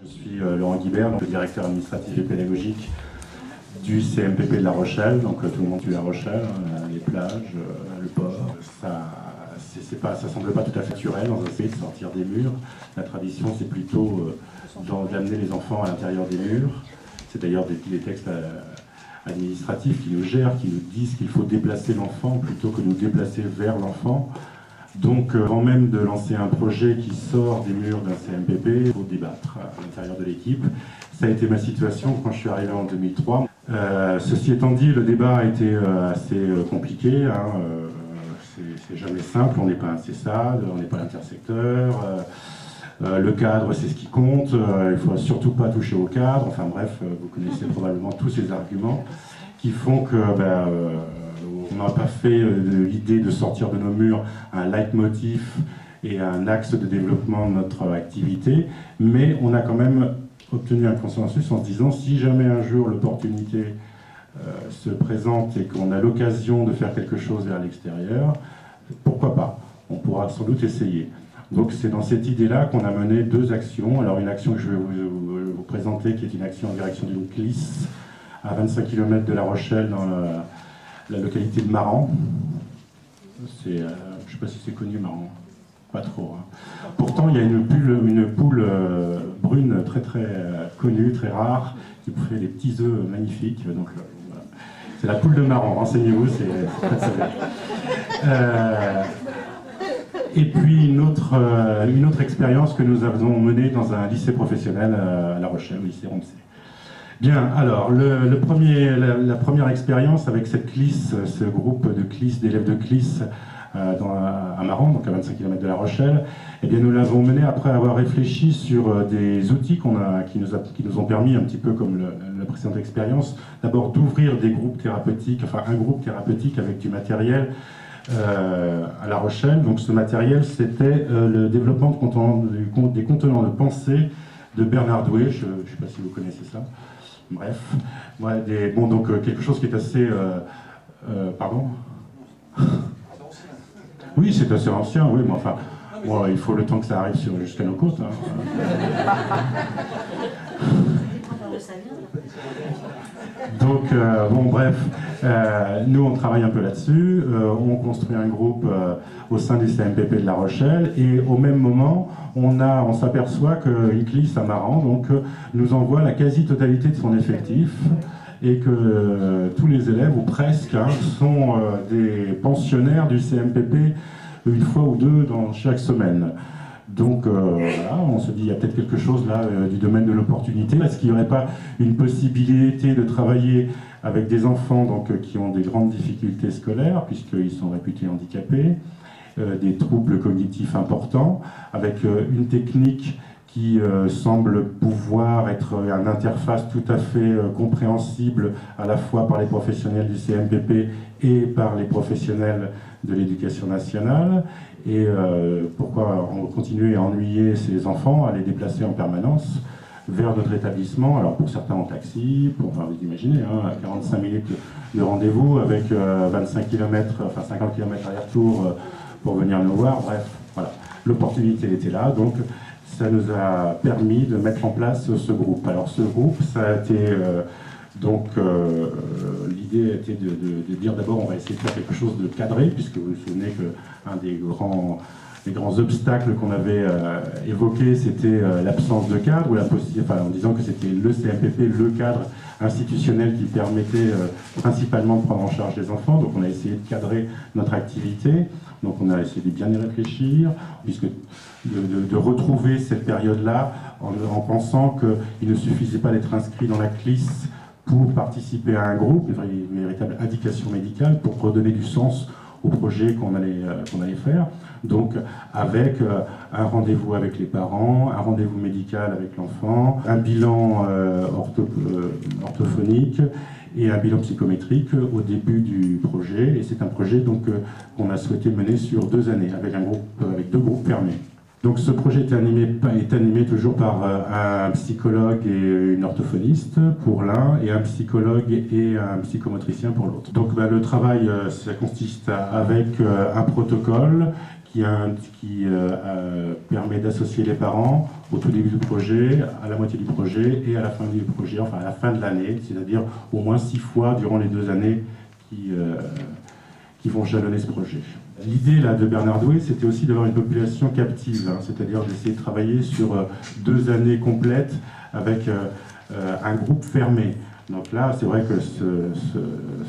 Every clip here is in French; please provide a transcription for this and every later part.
Je suis Laurent Guibert, donc le directeur administratif et pédagogique du CMPP de La Rochelle. Donc tout le monde suit La Rochelle, les plages, le port. Ça semble pas tout à fait naturel dans un pays de sortir des murs. La tradition, c'est plutôt d'amener les enfants à l'intérieur des murs. C'est d'ailleurs des textes administratifs qui nous gèrent, qui nous disent qu'il faut déplacer l'enfant plutôt que nous déplacer vers l'enfant. Donc, avant même de lancer un projet qui sort des murs d'un CMPP, il faut débattre à l'intérieur de l'équipe. Ça a été ma situation quand je suis arrivé en 2003. Ceci étant dit, le débat a été assez compliqué. C'est jamais simple, on n'est pas un CESAD, on n'est pas l'intersecteur. Le cadre, c'est ce qui compte. Il ne faut surtout pas toucher au cadre. Enfin bref, vous connaissez probablement tous ces arguments qui font que... on n'a pas fait de l'idée de sortir de nos murs un leitmotiv et un axe de développement de notre activité, mais on a quand même obtenu un consensus en se disant si jamais un jour l'opportunité se présente et qu'on a l'occasion de faire quelque chose vers l'extérieur, pourquoi pas? On pourra sans doute essayer. Donc c'est dans cette idée-là qu'on a mené deux actions. Alors une action que je vais vous présenter qui est une action en direction d'une CLIS à 25 km de La Rochelle dans la localité de Maran. Je ne sais pas si c'est connu, Maran. Pas trop. Hein. Pourtant, il y a une poule brune très très connue, très rare, qui fait des petits œufs magnifiques. Donc, voilà. C'est la poule de Maran, renseignez-vous, c'est très très bien. Et puis une autre expérience que nous avons menée dans un lycée professionnel à La Rochelle, au lycée Romsey. Bien, alors, la première expérience avec cette CLIS, ce groupe de CLIS, d'élèves de CLIS à Maran, donc à 25 km de La Rochelle, eh bien, nous l'avons mené après avoir réfléchi sur des outils qui nous ont permis, un petit peu comme la précédente expérience, d'abord d'ouvrir des groupes thérapeutiques, enfin un groupe thérapeutique avec du matériel à La Rochelle. Donc ce matériel, c'était le développement des contenants de pensée de Bernard Douet, je ne sais pas si vous connaissez ça. Bref, donc quelque chose qui est assez... pardon? Oui, c'est assez ancien, oui, mais enfin, bon, il faut le temps que ça arrive jusqu'à nos côtes. Hein. Donc, bref, nous on travaille un peu là-dessus, on construit un groupe au sein du CMPP de La Rochelle, et au même moment, on s'aperçoit qu'une CLIS à Maran nous envoie la quasi-totalité de son effectif, et que tous les élèves, ou presque, sont des pensionnaires du CMPP une fois ou deux dans chaque semaine. Donc voilà, on se dit il y a peut-être quelque chose là du domaine de l'opportunité. Est-ce qu'il n'y aurait pas une possibilité de travailler avec des enfants qui ont des grandes difficultés scolaires, puisqu'ils sont réputés handicapés, des troubles cognitifs importants, avec une technique qui semble pouvoir être une interface tout à fait compréhensible à la fois par les professionnels du CMPP et par les professionnels de l'éducation nationale, et pourquoi continuer à ennuyer ces enfants, à les déplacer en permanence vers notre établissement, alors pour certains en taxi, vous imaginez, à 45 minutes de rendez-vous avec 25 km, enfin 50 km aller-retour pour venir nous voir, bref, voilà, l'opportunité était là, donc ça nous a permis de mettre en place ce groupe. Alors ce groupe, ça a été... l'idée était de dire d'abord on va essayer de faire quelque chose de cadré, puisque vous vous souvenez qu'un des grands obstacles qu'on avait évoqué, c'était l'absence de cadre, ou en disant que c'était le CMPP, le cadre institutionnel qui permettait principalement de prendre en charge les enfants. Donc on a essayé de cadrer notre activité, donc on a essayé de bien y réfléchir, puisque de retrouver cette période-là en pensant qu'il ne suffisait pas d'être inscrit dans la CLIS pour participer à un groupe, une véritable indication médicale pour redonner du sens au projet qu'on allait faire. Donc avec un rendez-vous avec les parents, un rendez-vous médical avec l'enfant, un bilan orthophonique et un bilan psychométrique au début du projet. Et c'est un projet qu'on a souhaité mener sur 2 années avec 2 groupes fermés. Donc ce projet est animé toujours par un psychologue et une orthophoniste pour l'un, et un psychologue et un psychomotricien pour l'autre. Donc le travail, ça consiste avec un protocole permet d'associer les parents au tout début du projet, à la moitié du projet et à la fin du projet, enfin à la fin de l'année, c'est-à-dire au moins 6 fois durant les 2 années qui vont jalonner ce projet. L'idée là, de Bernard Douet, c'était aussi d'avoir une population captive, hein, c'est-à-dire d'essayer de travailler sur 2 années complètes avec un groupe fermé. Donc là, c'est vrai que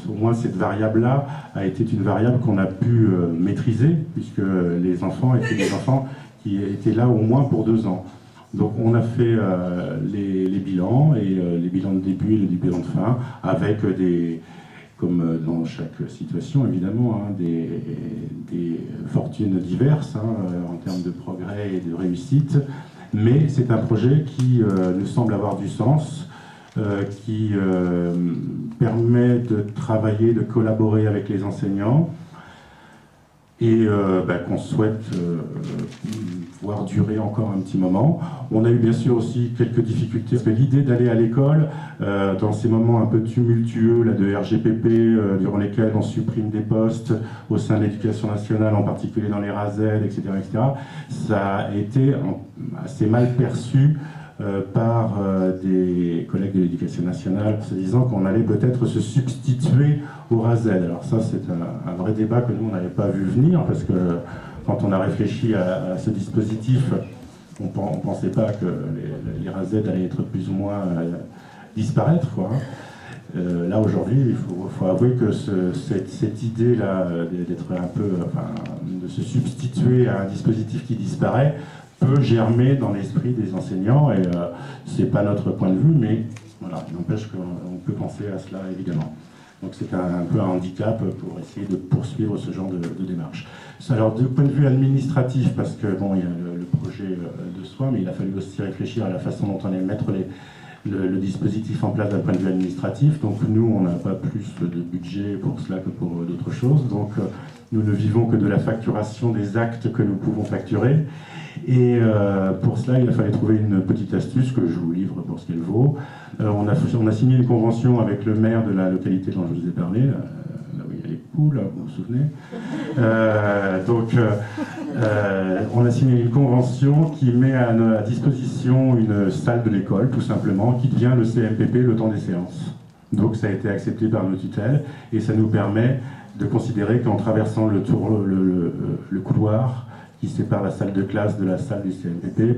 au moins cette variable-là a été une variable qu'on a pu maîtriser, puisque les enfants étaient des enfants qui étaient là au moins pour 2 ans. Donc on a fait les bilans, et les bilans de début et les bilans de fin, avec comme dans chaque situation évidemment, hein, des fortunes diverses, hein, en termes de progrès et de réussite. Mais c'est un projet qui nous semble avoir du sens, qui permet de travailler, de collaborer avec les enseignants, et qu'on souhaite voir durer encore un petit moment. On a eu bien sûr aussi quelques difficultés, parce que l'idée d'aller à l'école, dans ces moments un peu tumultueux là, de RGPP, durant lesquels on supprime des postes au sein de l'éducation nationale, en particulier dans les RAZ, etc., ça a été assez mal perçu par des collègues de l'éducation nationale, se disant qu'on allait peut-être se substituer au RAZ. Alors ça, c'est un vrai débat que nous, on n'avait pas vu venir, parce que quand on a réfléchi à ce dispositif, on ne pensait pas que les RAZ allaient être plus ou moins disparaître, quoi. Là, aujourd'hui, il faut avouer que cette idée-là, d'être un peu, de se substituer à un dispositif qui disparaît, peut germer dans l'esprit des enseignants, et c'est pas notre point de vue, mais voilà, il n'empêche qu'on peut penser à cela évidemment. Donc c'est un peu un handicap pour essayer de poursuivre ce genre de démarche. Alors du point de vue administratif, parce que bon, il y a le projet de soi, mais il a fallu aussi réfléchir à la façon dont on allait mettre le dispositif en place d'un point de vue administratif. Donc nous, on n'a pas plus de budget pour cela que pour d'autres choses. Donc nous ne vivons que de la facturation des actes que nous pouvons facturer. Et pour cela, il a fallu trouver une petite astuce que je vous livre pour ce qu'elle vaut. On a signé une convention avec le maire de la localité dont je vous ai parlé, là où il y a les poules, vous vous souvenez. On a signé une convention qui met à disposition une salle de l'école, tout simplement, qui devient le CMPP le temps des séances. Donc ça a été accepté par nos tutelles, et ça nous permet de considérer qu'en traversant le couloir qui sépare la salle de classe de la salle du CMPP,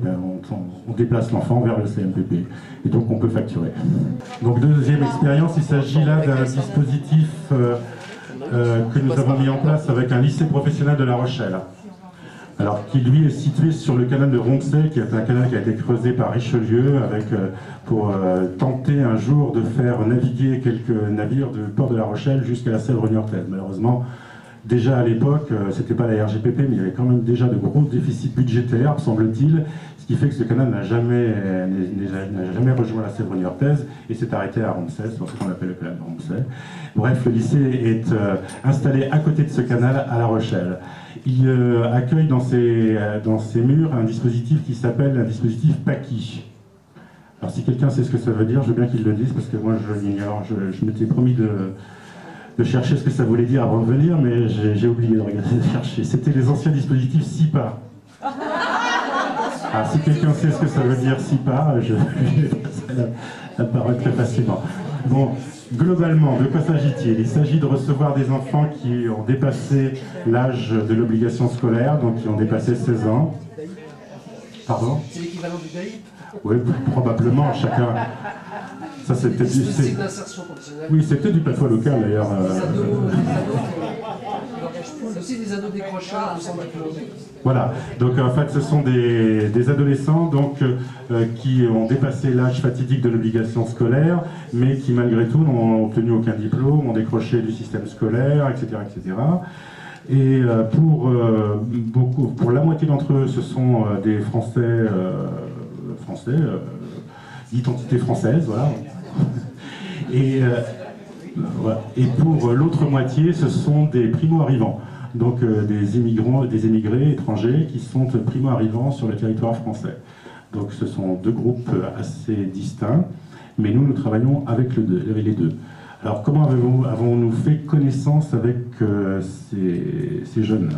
on déplace l'enfant vers le CMPP. Et donc on peut facturer. Donc deuxième expérience, il s'agit là d'un dispositif que nous avons mis en place avec un lycée professionnel de La Rochelle. Alors qui lui est situé sur le canal de Roncey, qui est un canal qui a été creusé par Richelieu pour tenter un jour de faire naviguer quelques navires du port de La Rochelle jusqu'à la Sèvre-Niortaise. Malheureusement, déjà à l'époque, c'était pas la RGPP, mais il y avait quand même déjà de gros déficits budgétaires, semble-t-il, ce qui fait que ce canal n'a jamais rejoint la Sèvre-Niortaise et s'est arrêté à Roncey, c'est pour ça qu'on l'appelle le canal de Roncey. Bref, le lycée est installé à côté de ce canal à La Rochelle. Il accueille dans ses murs un dispositif qui s'appelle un dispositif PACI. Alors si quelqu'un sait ce que ça veut dire, je veux bien qu'il le dise, parce que moi je l'ignore. Je m'étais promis de chercher ce que ça voulais dire avant de venir, mais j'ai oublié de regarder, de chercher. C'était les anciens dispositifs SIPA. Alors si quelqu'un sait ce que ça veut dire SIPA, je vais passer la parole très facilement. Bon, globalement, de quoi s'agit-il? Il s'agit de recevoir des enfants qui ont dépassé l'âge de l'obligation scolaire, donc qui ont dépassé 16 ans. Pardon? C'est l'équivalent du DAIP? Oui, probablement, chacun. Ça, c'est peut-être du... Oui, c'est peut-être du patois local d'ailleurs. Aussi des ados décrocheurs sans diplôme. Voilà, donc en fait ce sont des adolescents donc, qui ont dépassé l'âge fatidique de l'obligation scolaire, mais qui malgré tout n'ont obtenu aucun diplôme, ont décroché du système scolaire, etc. etc. Et pour la moitié d'entre eux, ce sont des Français, d'identité française, voilà. Et pour l'autre moitié, ce sont des primo-arrivants, donc des émigrés étrangers qui sont primo-arrivants sur le territoire français. Donc ce sont deux groupes assez distincts, mais nous travaillons avec les deux. Alors comment avons-nous fait connaissance avec ces jeunes?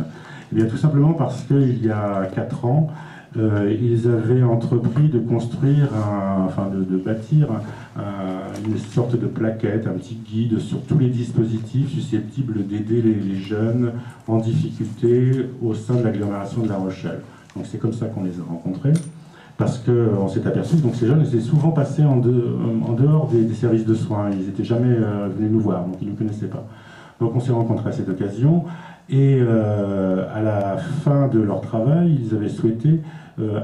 Eh bien, tout simplement parce qu'il y a 4 ans, ils avaient entrepris de construire, de bâtir une sorte de plaquette, un petit guide sur tous les dispositifs susceptibles d'aider les jeunes en difficulté au sein de l'agglomération de La Rochelle. Donc c'est comme ça qu'on les a rencontrés, parce qu'on s'est aperçu que ces jeunes étaient souvent passés en dehors des services de soins. Ils n'étaient jamais venus nous voir, donc ils ne nous connaissaient pas. Donc on s'est rencontrés à cette occasion, et à la fin de leur travail, ils avaient souhaité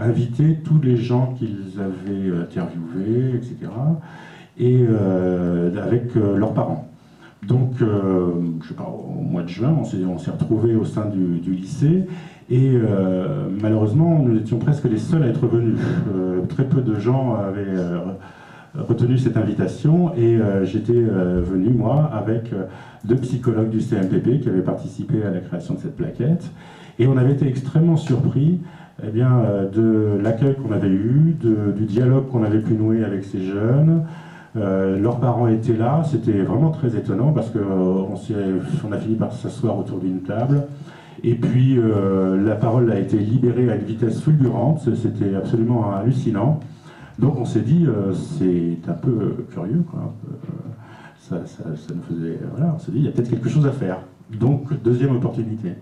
inviter tous les gens qu'ils avaient interviewés, etc., et avec leurs parents. Donc, je sais pas, au mois de juin, on s'est retrouvés au sein du lycée, et malheureusement, nous étions presque les seuls à être venus. Très peu de gens avaient retenu cette invitation, et j'étais venu, moi, avec 2 psychologues du CMPP qui avaient participé à la création de cette plaquette, et on avait été extrêmement surpris de l'accueil qu'on avait eu, du dialogue qu'on avait pu nouer avec ces jeunes. Leurs parents étaient là, c'était vraiment très étonnant parce qu'on a fini par s'asseoir autour d'une table, et puis la parole a été libérée à une vitesse fulgurante, c'était absolument hallucinant. Donc on s'est dit, c'est un peu curieux, quoi. Ça nous faisait, voilà, on s'est dit, il y a peut-être quelque chose à faire. Donc, deuxième opportunité.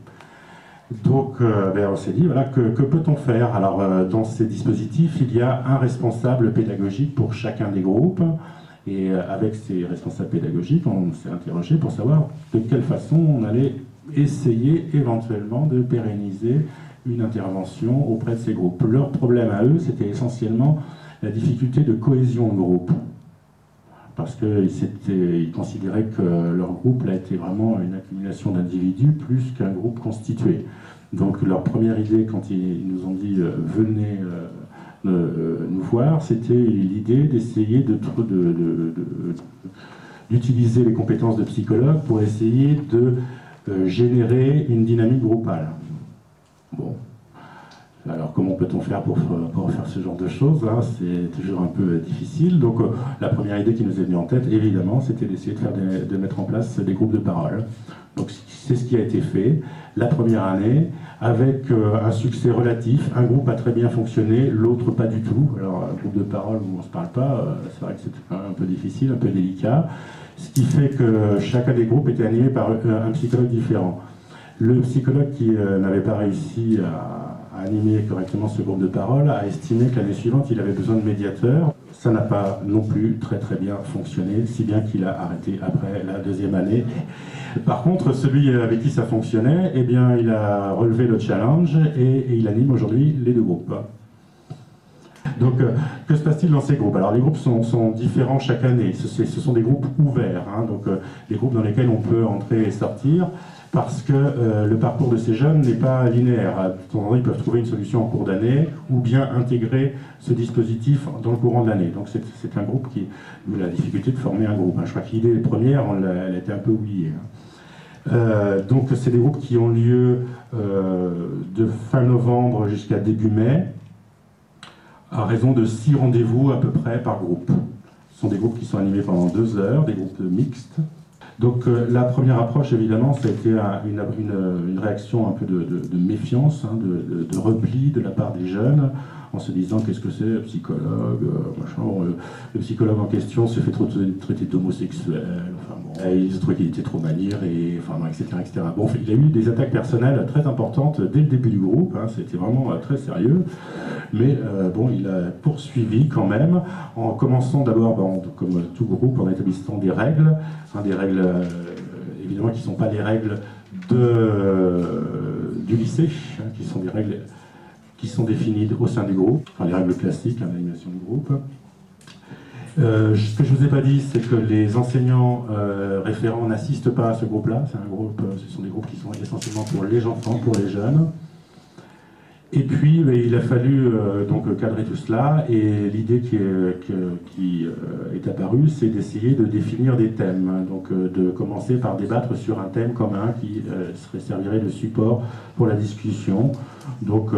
Donc, on s'est dit, voilà, que peut-on faire? Alors, dans ces dispositifs, il y a un responsable pédagogique pour chacun des groupes. Et avec ces responsables pédagogiques, on s'est interrogé pour savoir de quelle façon on allait essayer éventuellement de pérenniser une intervention auprès de ces groupes. Leur problème à eux, c'était essentiellement la difficulté de cohésion de groupe. Parce qu'ils considéraient que leur groupe là, était vraiment une accumulation d'individus plus qu'un groupe constitué. Donc leur première idée, quand ils nous ont dit « venez nous voir », c'était l'idée d'essayer d'utiliser les compétences de psychologue pour essayer de générer une dynamique groupale. Bon. Alors comment peut-on faire pour faire ce genre de choses, hein? C'est toujours un peu difficile. Donc la première idée qui nous est venue en tête, évidemment, c'était d'essayer de mettre en place des groupes de parole. Donc c'est ce qui a été fait la première année, avec un succès relatif. Un groupe a très bien fonctionné, l'autre pas du tout. Alors un groupe de parole où on ne se parle pas, c'est vrai que c'était quand même un peu difficile, un peu délicat. Ce qui fait que chacun des groupes était animé par un psychologue différent. Le psychologue qui n'avait pas réussi à animer correctement ce groupe de parole a estimé que l'année suivante il avait besoin de médiateurs. Ça n'a pas non plus très bien fonctionné, si bien qu'il a arrêté après la deuxième année. Par contre, celui avec qui ça fonctionnait, eh bien, il a relevé le challenge et il anime aujourd'hui les 2 groupes. Donc, que se passe-t-il dans ces groupes? Alors, les groupes sont différents chaque année. Ce sont des groupes ouverts, hein, donc des groupes dans lesquels on peut entrer et sortir, parce que le parcours de ces jeunes n'est pas linéaire. De temps en temps, ils peuvent trouver une solution en cours d'année, ou bien intégrer ce dispositif dans le courant de l'année. Donc c'est un groupe qui a eu la difficulté de former un groupe. Je crois que l'idée première, elle a été un peu oubliée. Donc c'est des groupes qui ont lieu de fin novembre jusqu'à début mai, à raison de 6 rendez-vous à peu près par groupe. Ce sont des groupes qui sont animés pendant 2 heures, des groupes mixtes. Donc la première approche, évidemment, ça a été une réaction un peu de méfiance, hein, de repli de la part des jeunes, en se disant qu'est-ce que c'est, psychologue, machin. Le psychologue en question se fait traiter d'homosexuel, enfin bon, il se trouvait qu'il était trop maniéré, enfin bon, etc., etc. Bon, il a eu des attaques personnelles très importantes dès le début du groupe, hein, c'était vraiment très sérieux, mais bon, il a poursuivi quand même, en commençant d'abord, comme tout groupe, en établissant des règles, hein, des règles évidemment qui ne sont pas les règles du lycée, hein, qui sont des règles qui sont définies au sein du groupe, enfin les règles classiques, hein, l'animation du groupe. Ce que je ne vous ai pas dit, c'est que les enseignants référents n'assistent pas à ce groupe-là. Ce sont des groupes qui sont essentiellement pour les enfants, pour les jeunes. Et puis, il a fallu donc cadrer tout cela, et l'idée qui est apparue, c'est d'essayer de définir des thèmes, hein, donc de commencer par débattre sur un thème commun qui servirait de support pour la discussion. Donc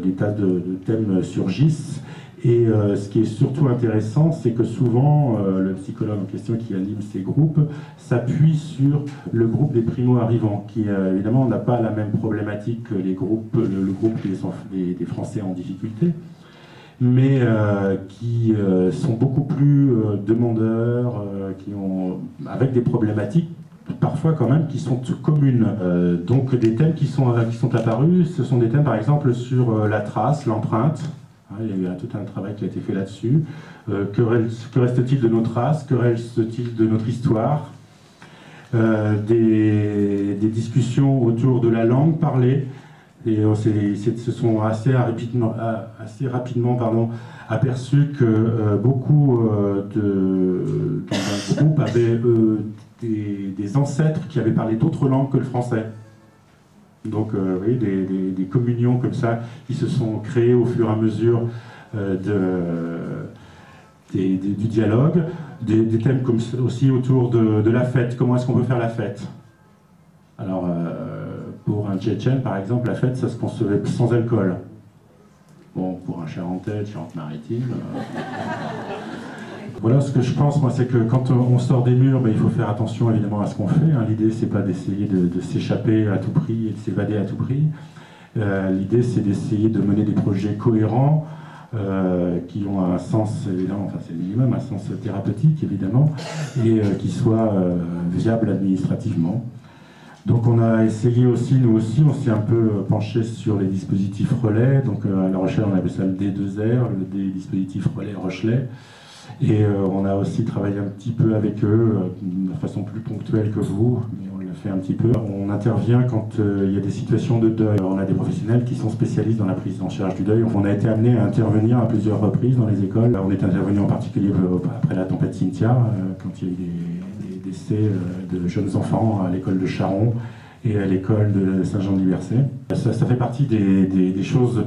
des tas de thèmes surgissent, Et ce qui est surtout intéressant, c'est que souvent, le psychologue en question qui anime ces groupes s'appuie sur le groupe des primo-arrivants, qui évidemment n'a pas la même problématique que le groupe des Français en difficulté, mais qui sont beaucoup plus demandeurs, avec des problématiques parfois quand même qui sont communes. Donc des thèmes qui sont apparus, ce sont des thèmes par exemple sur la trace, l'empreinte. Il y a eu tout un travail qui a été fait là-dessus. Que reste-t-il de nos traces? Que reste-t-il de notre histoire? Des discussions autour de la langue parlée. Et se sont assez rapidement aperçus que beaucoup dans un groupe avaient des ancêtres qui avaient parlé d'autres langues que le français. Donc oui, des communions comme ça qui se sont créées au fur et à mesure du dialogue, des thèmes comme aussi autour de la fête. Comment est-ce qu'on peut faire la fête? Alors, pour un Tchétchène, par exemple, la fête, ça se concevait sans alcool. Bon, pour un Charentais, Charente-Maritime... Voilà, ce que je pense, moi, c'est que quand on sort des murs, il faut faire attention évidemment à ce qu'on fait. L'idée, c'est pas d'essayer de s'échapper à tout prix et de s'évader à tout prix. L'idée, c'est d'essayer de mener des projets cohérents qui ont un sens, évidemment, enfin c'est le minimum, un sens thérapeutique, évidemment, et qui soient viables administrativement. Donc on a essayé aussi, nous aussi, on s'est un peu penché sur les dispositifs relais. Donc à La Rochelle, on appelle ça le D2R, le dispositif relais Rochelet. Et on a aussi travaillé un petit peu avec eux, de façon plus ponctuelle que vous, mais on l'a fait un petit peu. On intervient quand il y a des situations de deuil. On a des professionnels qui sont spécialistes dans la prise en charge du deuil. On a été amené à intervenir à plusieurs reprises dans les écoles. On est intervenu en particulier après la tempête Cynthia, quand il y a eu des décès de jeunes enfants à l'école de Charon et à l'école de Saint-Jean-de-Libercé. Ça fait partie des choses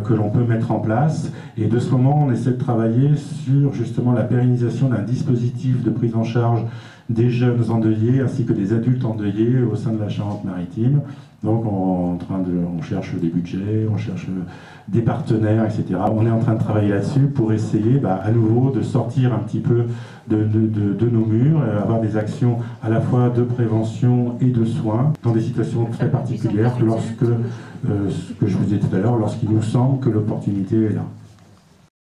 que l'on peut mettre en place. Et de ce moment, on essaie de travailler sur justement la pérennisation d'un dispositif de prise en charge des jeunes endeuillés ainsi que des adultes endeuillés au sein de la Charente-Maritime. Donc on cherche des budgets, on cherche des partenaires, etc. On est en train de travailler là-dessus pour essayer à nouveau de sortir un petit peu de nos murs, et avoir des actions à la fois de prévention et de soins dans des situations très particulières, ce que je vous disais tout à l'heure, lorsqu'il nous semble que l'opportunité est là.